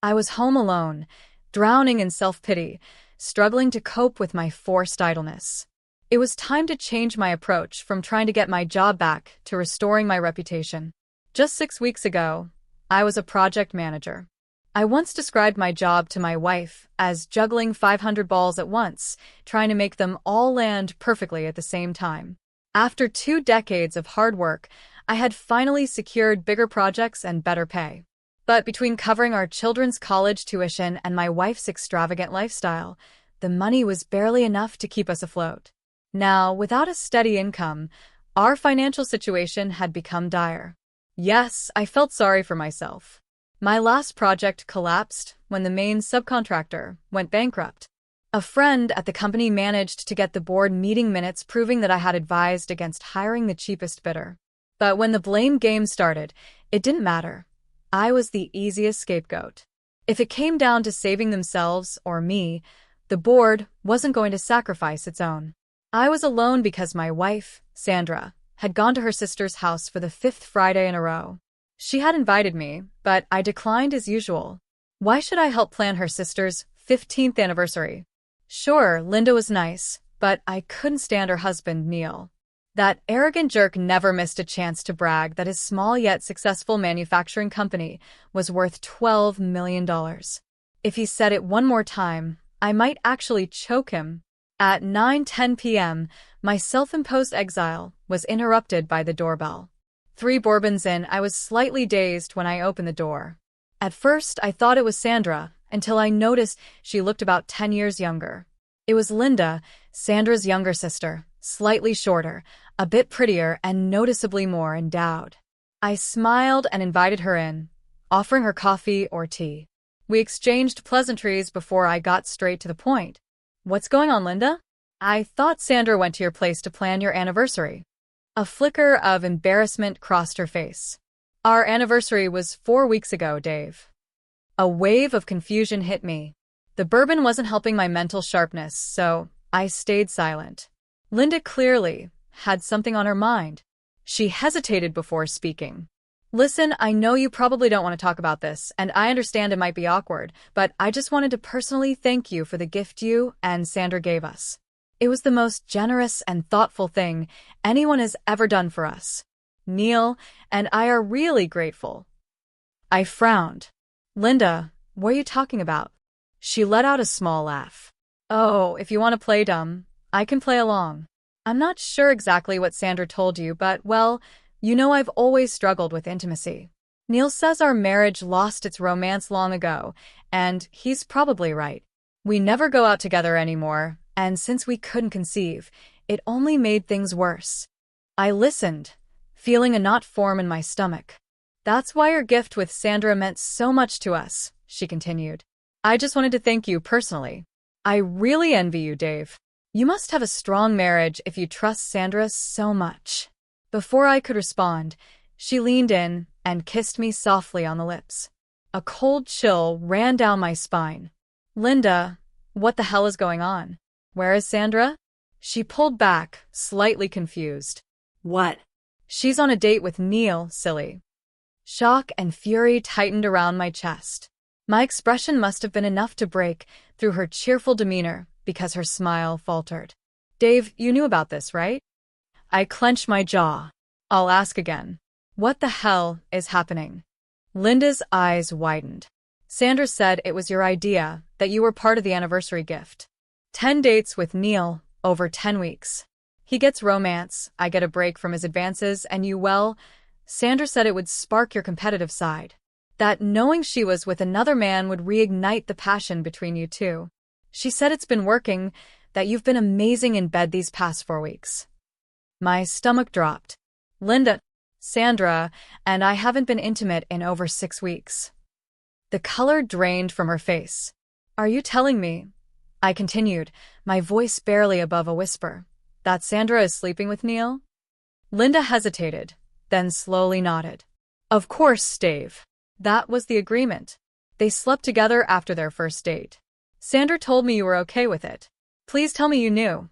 I was home alone, drowning in self-pity, struggling to cope with my forced idleness. It was time to change my approach from trying to get my job back to restoring my reputation. Just 6 weeks ago, I was a project manager. I once described my job to my wife as juggling 500 balls at once, trying to make them all land perfectly at the same time. After 2 decades of hard work, I had finally secured bigger projects and better pay. But between covering our children's college tuition and my wife's extravagant lifestyle, the money was barely enough to keep us afloat. Now, without a steady income, our financial situation had become dire. Yes, I felt sorry for myself. My last project collapsed when the main subcontractor went bankrupt. A friend at the company managed to get the board meeting minutes proving that I had advised against hiring the cheapest bidder. But when the blame game started, it didn't matter. I was the easiest scapegoat. If it came down to saving themselves or me, the board wasn't going to sacrifice its own. I was alone because my wife, Sandra, had gone to her sister's house for the 5th Friday in a row. She had invited me, but I declined as usual. Why should I help plan her sister's 15th anniversary? Sure, Linda was nice, but I couldn't stand her husband, Neil. That arrogant jerk never missed a chance to brag that his small yet successful manufacturing company was worth $12 million. If he said it one more time, I might actually choke him. At 9:10 p.m., my self-imposed exile was interrupted by the doorbell. 3 bourbons in, I was slightly dazed when I opened the door. At first, I thought it was Sandra, until I noticed she looked about 10 years younger. It was Linda, Sandra's younger sister, slightly shorter, a bit prettier, and noticeably more endowed. I smiled and invited her in, offering her coffee or tea. We exchanged pleasantries before I got straight to the point. "What's going on, Linda? I thought Sandra went to your place to plan your anniversary." A flicker of embarrassment crossed her face. "Our anniversary was 4 weeks ago, Dave." A wave of confusion hit me. The bourbon wasn't helping my mental sharpness, so I stayed silent. Linda clearly had something on her mind. She hesitated before speaking. "Listen, I know you probably don't want to talk about this, and I understand it might be awkward, but I just wanted to personally thank you for the gift you and Sandra gave us. It was the most generous and thoughtful thing anyone has ever done for us. Neil and I are really grateful." I frowned. "Linda, what are you talking about?" She let out a small laugh. "Oh, if you want to play dumb, I can play along. I'm not sure exactly what Sandra told you, but, well, you know I've always struggled with intimacy. Neil says our marriage lost its romance long ago, and he's probably right. We never go out together anymore, and since we couldn't conceive, it only made things worse." I listened, feeling a knot form in my stomach. "That's why your gift with Sandra meant so much to us," she continued. "I just wanted to thank you personally. I really envy you, Dave. You must have a strong marriage if you trust Sandra so much." Before I could respond, she leaned in and kissed me softly on the lips. A cold chill ran down my spine. "Linda, what the hell is going on? Where is Sandra?" She pulled back, slightly confused. "What?" "She's on a date with Neil, silly." Shock and fury tightened around my chest. My expression must have been enough to break through her cheerful demeanor because her smile faltered. "Dave, you knew about this, right?" I clenched my jaw. "I'll ask again. What the hell is happening?" Linda's eyes widened. "Sandra said it was your idea, that you were part of the anniversary gift. 10 dates with Neil over 10 weeks. He gets romance, I get a break from his advances, and you, well, Sandra said it would spark your competitive side. That knowing she was with another man would reignite the passion between you two. She said it's been working, that you've been amazing in bed these past 4 weeks. My stomach dropped. "Linda, Sandra, and I haven't been intimate in over 6 weeks." The color drained from her face. "Are you telling me," I continued, my voice barely above a whisper, "that Sandra is sleeping with Neil?" Linda hesitated, then slowly nodded. "Of course, Dave. That was the agreement. They slept together after their first date. Sandra told me you were okay with it. Please tell me you knew."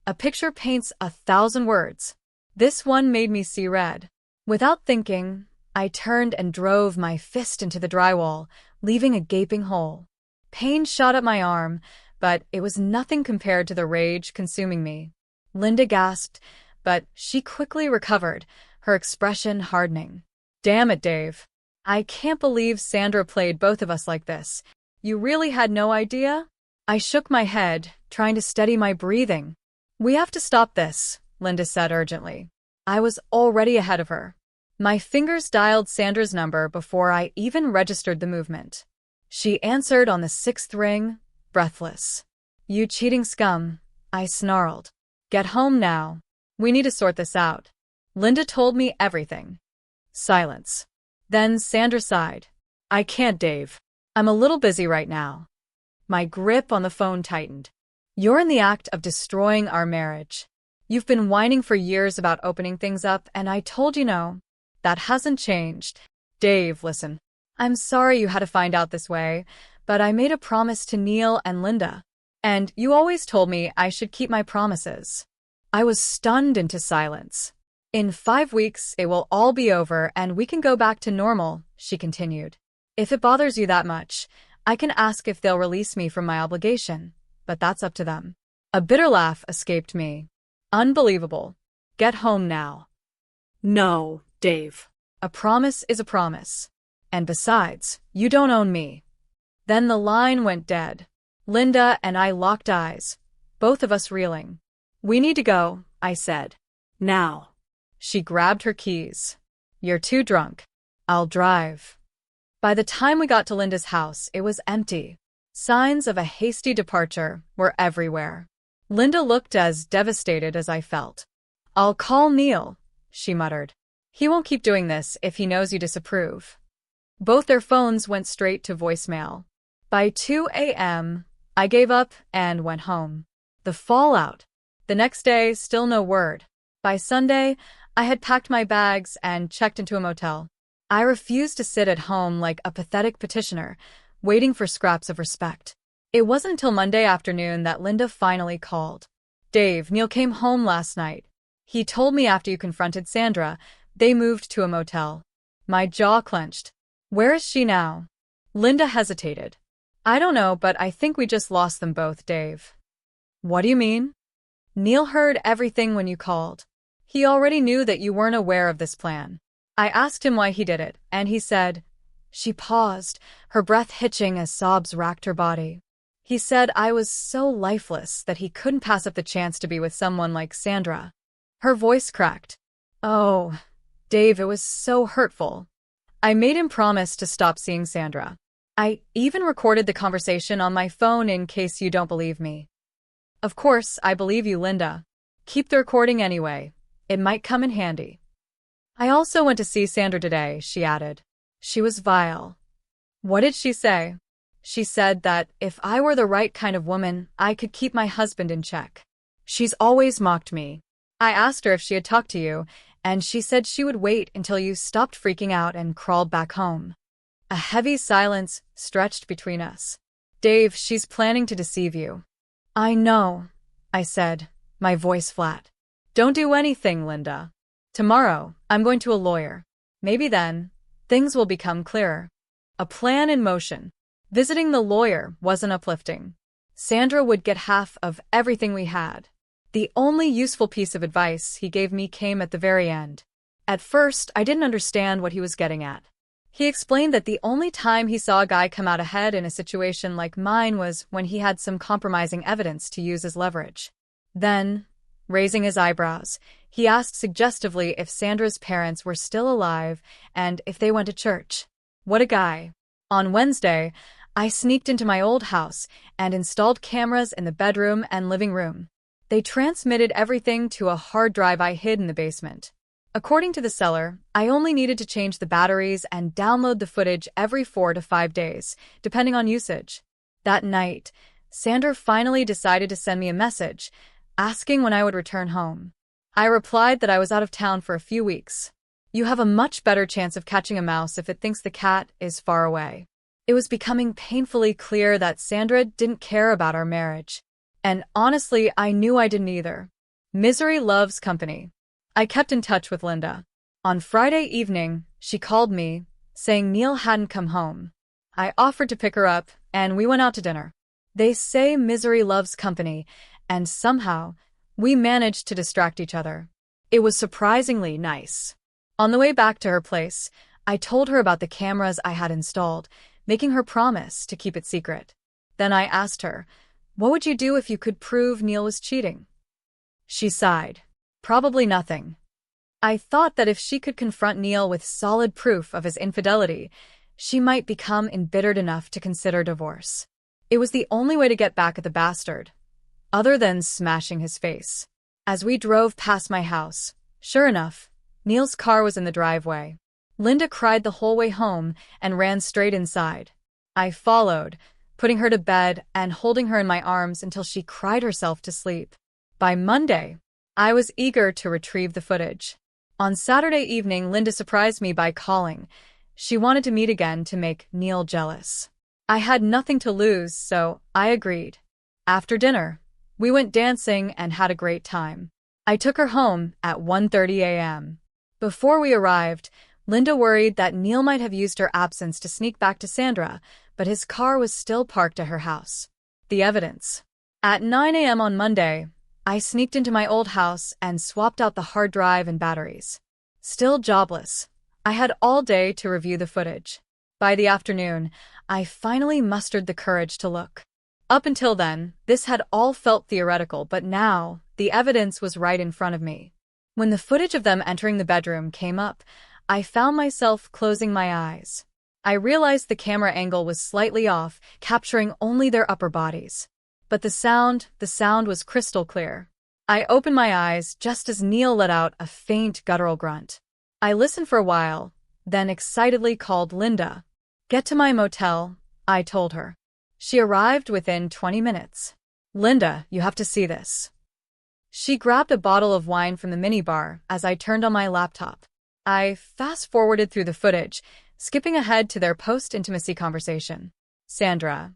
A picture paints 1,000 words. This one made me see red. Without thinking, I turned and drove my fist into the drywall, leaving a gaping hole. Pain shot up my arm, but it was nothing compared to the rage consuming me. Linda gasped, but she quickly recovered, her expression hardening. Damn it, Dave. I can't believe Sandra played both of us like this. You really had no idea? I shook my head, trying to steady my breathing. We have to stop this, Linda said urgently. I was already ahead of her. My fingers dialed Sandra's number before I even registered the movement. She answered on the 6th ring, breathless. You cheating scum, I snarled. Get home now. We need to sort this out. Linda told me everything. Silence. Then Sandra sighed. I can't, Dave. I'm a little busy right now. My grip on the phone tightened. You're in the act of destroying our marriage. You've been whining for years about opening things up, and I told you no. That hasn't changed. Dave, listen. I'm sorry you had to find out this way, but I made a promise to Neil and Linda. And you always told me I should keep my promises. I was stunned into silence. In 5 weeks, it will all be over and we can go back to normal, she continued. If it bothers you that much, I can ask if they'll release me from my obligation, but that's up to them. A bitter laugh escaped me. Unbelievable. Get home now. No, Dave. A promise is a promise. And besides, you don't own me. Then the line went dead. Linda and I locked eyes, both of us reeling. We need to go, I said. Now. She grabbed her keys. You're too drunk. I'll drive. By the time we got to Linda's house, it was empty. Signs of a hasty departure were everywhere. Linda looked as devastated as I felt. I'll call Neil, she muttered. He won't keep doing this if he knows you disapprove. Both their phones went straight to voicemail. By 2 a.m., I gave up and went home. The fallout. The next day, still no word. By Sunday, I had packed my bags and checked into a motel. I refused to sit at home like a pathetic petitioner, waiting for scraps of respect. It wasn't until Monday afternoon that Linda finally called. Dave, Neil came home last night. He told me after you confronted Sandra, they moved to a motel. My jaw clenched. Where is she now? Linda hesitated. I don't know, but I think we just lost them both, Dave. What do you mean? Neil heard everything when you called. He already knew that you weren't aware of this plan. I asked him why he did it, and he said. She paused, her breath hitching as sobs racked her body. He said I was so lifeless that he couldn't pass up the chance to be with someone like Sandra. Her voice cracked. Oh, Dave, it was so hurtful. I made him promise to stop seeing Sandra. I even recorded the conversation on my phone in case you don't believe me. Of course, I believe you, Linda. Keep the recording anyway. It might come in handy. I also went to see Sandra today, she added. She was vile. What did she say? She said that if I were the right kind of woman, I could keep my husband in check. She's always mocked me. I asked her if she had talked to you, and she said she would wait until you stopped freaking out and crawled back home. A heavy silence stretched between us. Dave, she's planning to deceive you. I know, I said, my voice flat. Don't do anything, Linda. Tomorrow, I'm going to a lawyer. Maybe then, things will become clearer. A plan in motion. Visiting the lawyer wasn't uplifting. Sandra would get half of everything we had. The only useful piece of advice he gave me came at the very end. At first, I didn't understand what he was getting at. He explained that the only time he saw a guy come out ahead in a situation like mine was when he had some compromising evidence to use as leverage. Then, raising his eyebrows, he asked suggestively if Sandra's parents were still alive and if they went to church. What a guy. On Wednesday, I sneaked into my old house and installed cameras in the bedroom and living room. They transmitted everything to a hard drive I hid in the basement. According to the seller, I only needed to change the batteries and download the footage every 4 to 5 days, depending on usage. That night, Sandra finally decided to send me a message, asking when I would return home. I replied that I was out of town for a few weeks. You have a much better chance of catching a mouse if it thinks the cat is far away. It was becoming painfully clear that Sandra didn't care about our marriage. And honestly, I knew I didn't either. Misery loves company. I kept in touch with Linda. On Friday evening, she called me, saying Neil hadn't come home. I offered to pick her up, and we went out to dinner. They say misery loves company, and somehow, we managed to distract each other. It was surprisingly nice. On the way back to her place, I told her about the cameras I had installed, making her promise to keep it secret. Then I asked her, "What would you do if you could prove Neil was cheating?" She sighed. "Probably nothing." I thought that if she could confront Neil with solid proof of his infidelity, she might become embittered enough to consider divorce. It was the only way to get back at the bastard, other than smashing his face. As we drove past my house, sure enough, Neil's car was in the driveway. Linda cried the whole way home and ran straight inside. I followed, putting her to bed and holding her in my arms until she cried herself to sleep. By Monday, I was eager to retrieve the footage. On Saturday evening, Linda surprised me by calling. She wanted to meet again to make Neil jealous. I had nothing to lose, so I agreed. After dinner, we went dancing and had a great time. I took her home at 1:30 a.m. Before we arrived, Linda worried that Neil might have used her absence to sneak back to Sandra, but his car was still parked at her house. The evidence. At 9 a.m. on Monday, I sneaked into my old house and swapped out the hard drive and batteries. Still jobless, I had all day to review the footage. By the afternoon, I finally mustered the courage to look. Up until then, this had all felt theoretical, but now, the evidence was right in front of me. When the footage of them entering the bedroom came up, I found myself closing my eyes. I realized the camera angle was slightly off, capturing only their upper bodies. But the sound was crystal clear. I opened my eyes just as Neil let out a faint guttural grunt. I listened for a while, then excitedly called Linda. "Get to my motel," I told her. She arrived within 20 minutes. "Linda, you have to see this." She grabbed a bottle of wine from the minibar as I turned on my laptop. I fast-forwarded through the footage, skipping ahead to their post-intimacy conversation. "Sandra,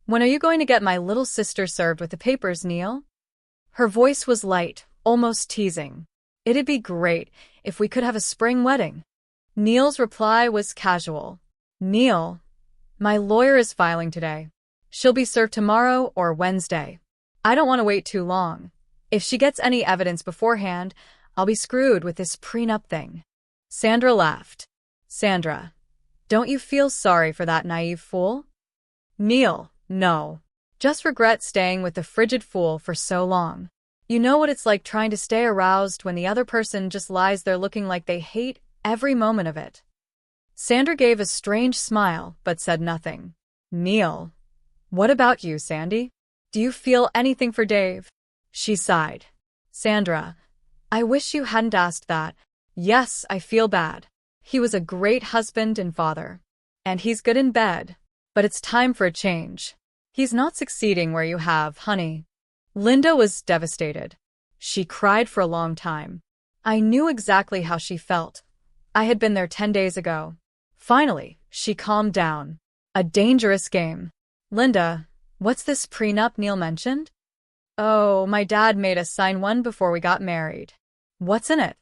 when are you going to get my little sister served with the papers, Neil?" Her voice was light, almost teasing. "It'd be great if we could have a spring wedding." Neil's reply was casual. "Neil, my lawyer is filing today. She'll be served tomorrow or Wednesday. I don't want to wait too long. If she gets any evidence beforehand, I'll be screwed with this prenup thing." Sandra laughed. "Sandra, don't you feel sorry for that naive fool?" "Neil, no. Just regret staying with the frigid fool for so long. You know what it's like trying to stay aroused when the other person just lies there looking like they hate every moment of it." Sandra gave a strange smile but said nothing. "Neil, what about you, Sandy? Do you feel anything for Dave?" She sighed. "Sandra, I wish you hadn't asked that. Yes, I feel bad. He was a great husband and father. And he's good in bed. But it's time for a change. He's not succeeding where you have, honey." Linda was devastated. She cried for a long time. I knew exactly how she felt. I had been there 10 days ago. Finally, she calmed down. "A dangerous game. Linda, what's this prenup Neil mentioned?" "Oh, my dad made us sign one before we got married." "What's in it?"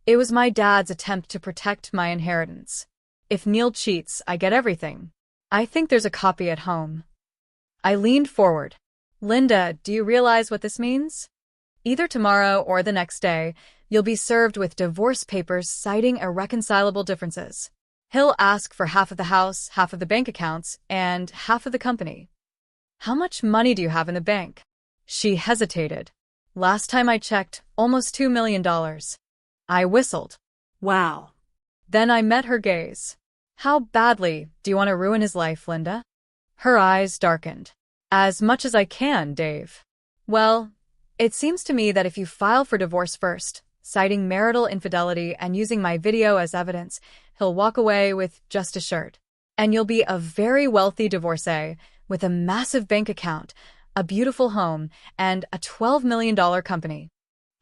"It was my dad's attempt to protect my inheritance. If Neil cheats, I get everything. I think there's a copy at home." I leaned forward. "Linda, do you realize what this means? Either tomorrow or the next day, you'll be served with divorce papers citing irreconcilable differences. He'll ask for half of the house, half of the bank accounts, and half of the company." "How much money do you have in the bank?" She hesitated. "Last time I checked, almost $2 million. I whistled. "Wow." Then I met her gaze. "How badly do you want to ruin his life, Linda?" Her eyes darkened. "As much as I can, Dave." "Well, it seems to me that if you file for divorce first, citing marital infidelity and using my video as evidence, he'll walk away with just a shirt. And you'll be a very wealthy divorcee with a massive bank account, a beautiful home, and a $12 million company."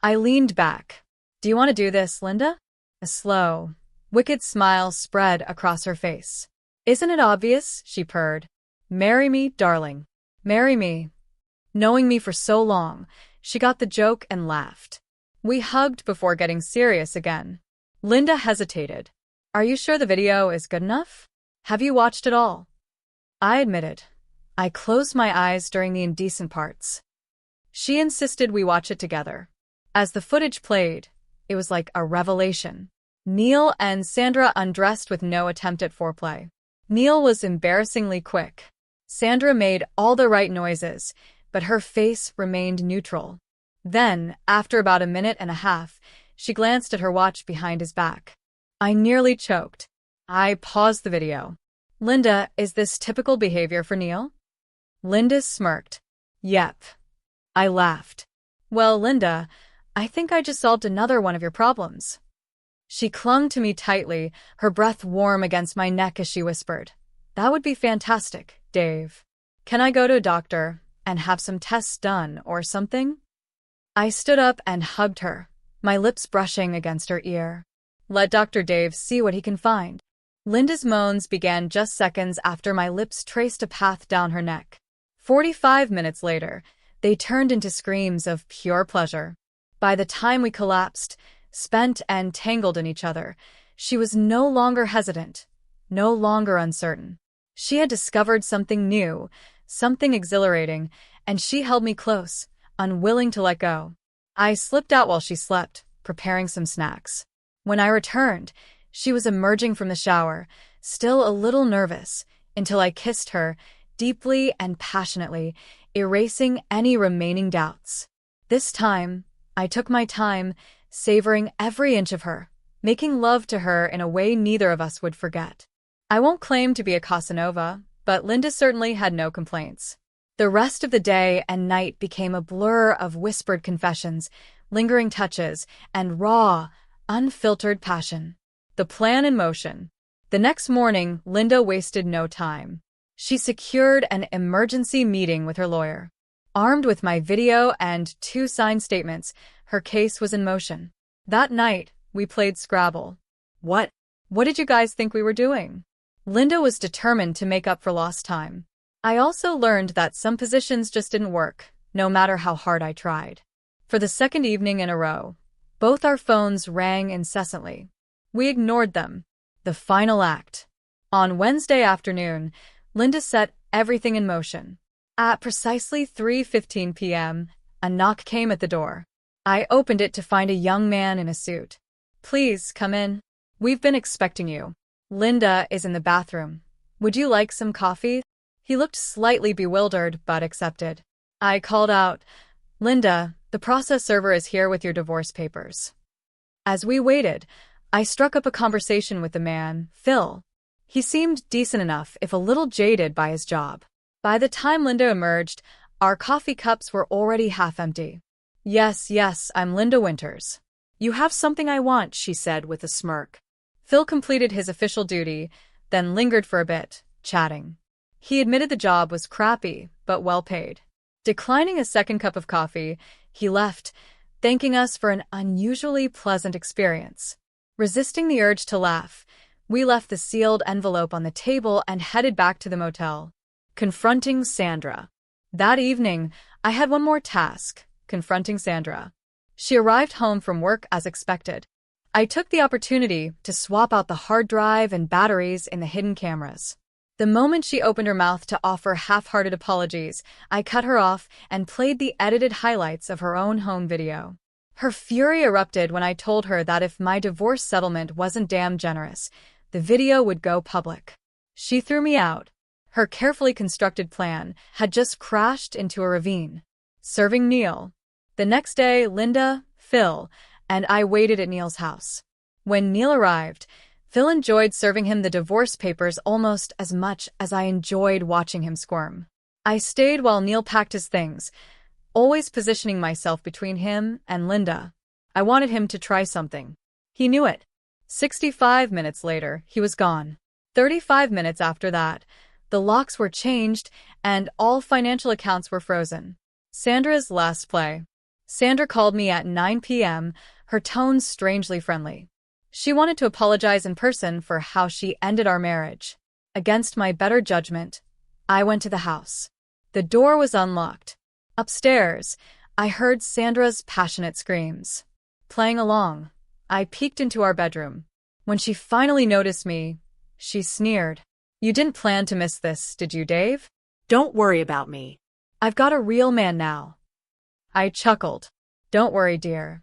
I leaned back. "Do you want to do this, Linda?" A slow, wicked smile spread across her face. "Isn't it obvious?" she purred. "Marry me, darling. Marry me." Knowing me for so long, she got the joke and laughed. We hugged before getting serious again. Linda hesitated. "Are you sure the video is good enough? Have you watched it all?" I admitted. I closed my eyes during the indecent parts. She insisted we watch it together. As the footage played, it was like a revelation. Neil and Sandra undressed with no attempt at foreplay. Neil was embarrassingly quick. Sandra made all the right noises, but her face remained neutral. Then, after about a minute and a half, she glanced at her watch behind his back. I nearly choked. I paused the video. Linda, is this typical behavior for Neil? Linda smirked. Yep. I laughed. Well, Linda, I think I just solved another one of your problems. She clung to me tightly, her breath warm against my neck as she whispered, That would be fantastic, Dave. Can I go to a doctor and have some tests done or something? I stood up and hugged her, my lips brushing against her ear. Let Dr. Dave see what he can find. Linda's moans began just seconds after my lips traced a path down her neck. 45 minutes later, they turned into screams of pure pleasure. By the time we collapsed, spent and tangled in each other, she was no longer hesitant, no longer uncertain. She had discovered something new, something exhilarating, and she held me close, unwilling to let go. I slipped out while she slept, preparing some snacks. When I returned, she was emerging from the shower, still a little nervous, until I kissed her, deeply and passionately, erasing any remaining doubts. This time, I took my time, savoring every inch of her, making love to her in a way neither of us would forget. I won't claim to be a Casanova, but Linda certainly had no complaints. The rest of the day and night became a blur of whispered confessions, lingering touches, and raw, unfiltered passion. The plan in motion. The next morning, Linda wasted no time. She secured an emergency meeting with her lawyer. Armed with my video and 2 signed statements, her case was in motion. That night, we played Scrabble. What did you guys think we were doing? Linda was determined to make up for lost time. I also learned that some positions just didn't work, no matter how hard I tried. For the second evening in a row, both our phones rang incessantly. We ignored them. The final act. On Wednesday afternoon, Linda set everything in motion. At precisely 3:15 p.m., a knock came at the door. I opened it to find a young man in a suit. Please, come in. We've been expecting you. Linda is in the bathroom. Would you like some coffee? He looked slightly bewildered, but accepted. I called out, Linda, the process server is here with your divorce papers. As we waited, I struck up a conversation with the man, Phil. He seemed decent enough, if a little jaded by his job. By the time Linda emerged, our coffee cups were already half empty. Yes, I'm Linda Winters. You have something I want, she said with a smirk. Phil completed his official duty, then lingered for a bit, chatting. He admitted the job was crappy, but well paid. Declining a second cup of coffee, he left, thanking us for an unusually pleasant experience. Resisting the urge to laugh, we left the sealed envelope on the table and headed back to the motel. Confronting Sandra. That evening, I had one more task, confronting Sandra. She arrived home from work as expected. I took the opportunity to swap out the hard drive and batteries in the hidden cameras. The moment she opened her mouth to offer half-hearted apologies, I cut her off and played the edited highlights of her own home video. Her fury erupted when I told her that if my divorce settlement wasn't damn generous, the video would go public. She threw me out. Her carefully constructed plan had just crashed into a ravine. Serving Neil. The next day, Linda, Phil, and I waited at Neil's house. When Neil arrived, Phil enjoyed serving him the divorce papers almost as much as I enjoyed watching him squirm. I stayed while Neil packed his things, always positioning myself between him and Linda. I wanted him to try something. He knew it. 65 minutes later, he was gone. 35 minutes after that, the locks were changed and all financial accounts were frozen. Sandra's last play. Sandra called me at 9 p.m., her tone strangely friendly. She wanted to apologize in person for how she ended our marriage. Against my better judgment, I went to the house. The door was unlocked. Upstairs, I heard Sandra's passionate screams. Playing along, I peeked into our bedroom. When she finally noticed me, she sneered. You didn't plan to miss this, did you, Dave? Don't worry about me. I've got a real man now. I chuckled. Don't worry, dear,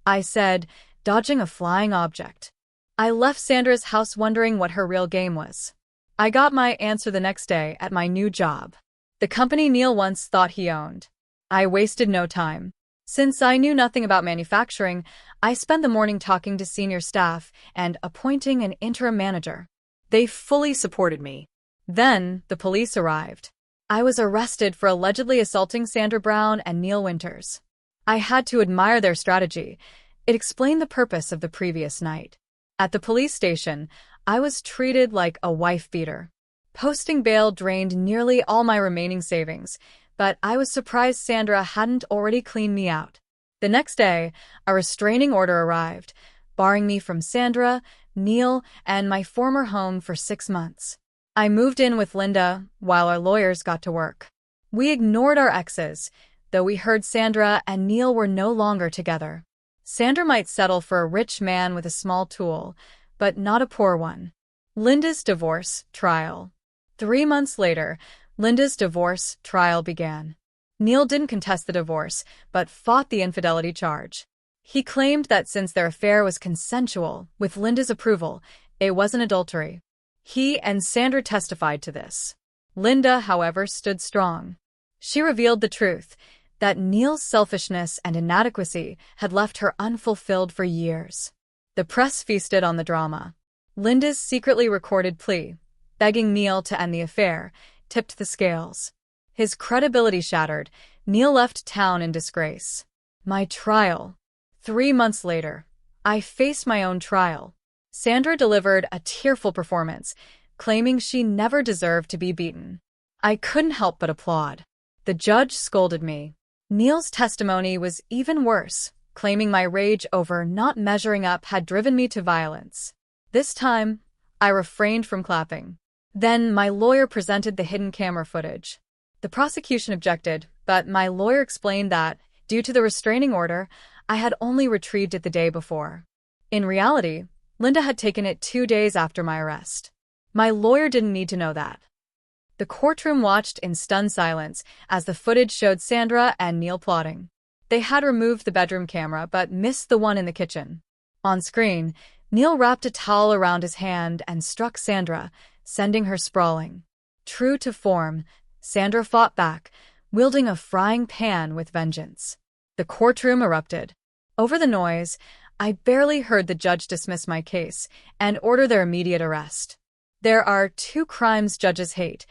I said, dodging a flying object. I left Sandra's house wondering what her real game was. I got my answer the next day at my new job. The company Neil once thought he owned. I wasted no time. Since I knew nothing about manufacturing, I spent the morning talking to senior staff and appointing an interim manager. They fully supported me. Then, the police arrived. I was arrested for allegedly assaulting Sandra Brown and Neil Winters. I had to admire their strategy. It explained the purpose of the previous night. At the police station, I was treated like a wife-beater. Posting bail drained nearly all my remaining savings, but I was surprised Sandra hadn't already cleaned me out. The next day, a restraining order arrived, barring me from Sandra, Neil, and my former home for 6 months. I moved in with Linda while our lawyers got to work. We ignored our exes, though we heard Sandra and Neil were no longer together. Sandra might settle for a rich man with a small tool, but not a poor one. Linda's divorce trial. 3 months later, Linda's divorce trial began. Neil didn't contest the divorce, but fought the infidelity charge. He claimed that since their affair was consensual, with Linda's approval, it wasn't adultery. He and Sandra testified to this. Linda, however, stood strong. She revealed the truth, that Neil's selfishness and inadequacy had left her unfulfilled for years. The press feasted on the drama. Linda's secretly recorded plea, begging Neil to end the affair, tipped the scales. His credibility shattered, Neil left town in disgrace. My trial. 3 months later, I faced my own trial. Sandra delivered a tearful performance, claiming she never deserved to be beaten. I couldn't help but applaud. The judge scolded me. Neil's testimony was even worse, claiming my rage over not measuring up had driven me to violence. This time, I refrained from clapping. Then my lawyer presented the hidden camera footage. The prosecution objected, but my lawyer explained that, due to the restraining order, I had only retrieved it the day before. In reality, Linda had taken it 2 days after my arrest. My lawyer didn't need to know that. The courtroom watched in stunned silence as the footage showed Sandra and Neil plotting. They had removed the bedroom camera but missed the one in the kitchen. On screen, Neil wrapped a towel around his hand and struck Sandra, sending her sprawling. True to form, Sandra fought back, wielding a frying pan with vengeance. The courtroom erupted. Over the noise, I barely heard the judge dismiss my case and order their immediate arrest. There are 2 crimes judges hate: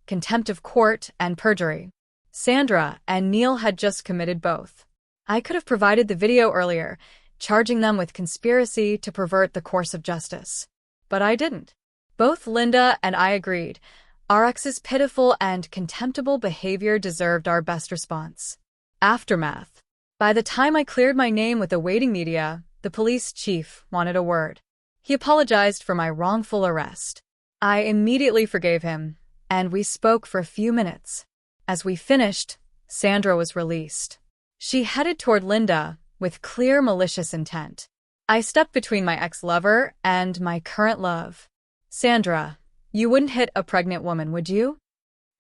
contempt of court and perjury. Sandra and Neil had just committed both. I could have provided the video earlier, charging them with conspiracy to pervert the course of justice. But I didn't. Both Linda and I agreed. Our ex's pitiful and contemptible behavior deserved our best response. Aftermath. By the time I cleared my name with the waiting media, the police chief wanted a word. He apologized for my wrongful arrest. I immediately forgave him, and we spoke for a few minutes. As we finished, Sandra was released. She headed toward Linda with clear malicious intent. I stepped between my ex-lover and my current love. Sandra, you wouldn't hit a pregnant woman, would you?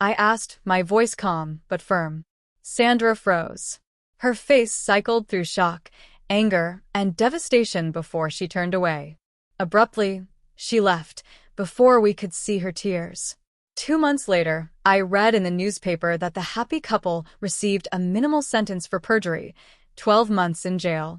I asked, my voice calm but firm. Sandra froze. Her face cycled through shock, anger, and devastation before she turned away. Abruptly, she left, before we could see her tears. 2 months later, I read in the newspaper that the happy couple received a minimal sentence for perjury, 12 months in jail.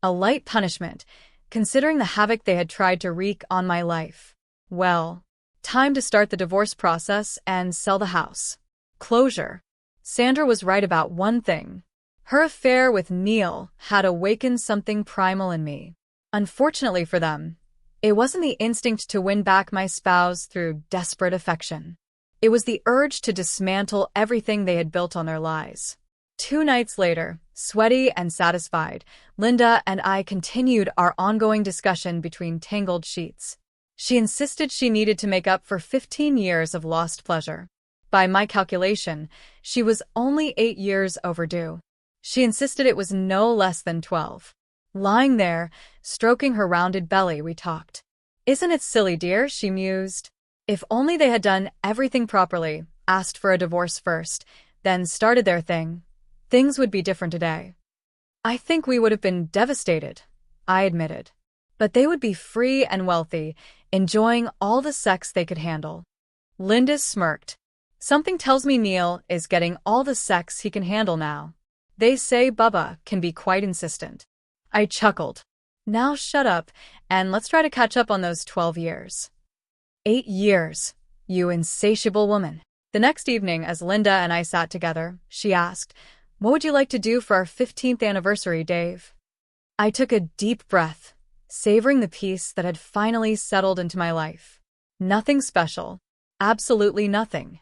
A light punishment, considering the havoc they had tried to wreak on my life. Well, time to start the divorce process and sell the house. Closure. Sandra was right about one thing. Her affair with Neil had awakened something primal in me. Unfortunately for them, it wasn't the instinct to win back my spouse through desperate affection. It was the urge to dismantle everything they had built on their lies. 2 nights later, sweaty and satisfied, Linda and I continued our ongoing discussion between tangled sheets. She insisted she needed to make up for 15 years of lost pleasure. By my calculation, she was only 8 years overdue. She insisted it was no less than 12. Lying there, stroking her rounded belly, we talked. Isn't it silly, dear? She mused. If only they had done everything properly, asked for a divorce first, then started their thing, things would be different today. I think we would have been devastated, I admitted. But they would be free and wealthy, enjoying all the sex they could handle. Linda smirked. Something tells me Neil is getting all the sex he can handle now. They say Bubba can be quite insistent. I chuckled. Now shut up, and let's try to catch up on those 12 years. 8 years, you insatiable woman. The next evening, as Linda and I sat together, she asked, "What would you like to do for our 15th anniversary, Dave?" I took a deep breath, savoring the peace that had finally settled into my life. Nothing special. Absolutely nothing.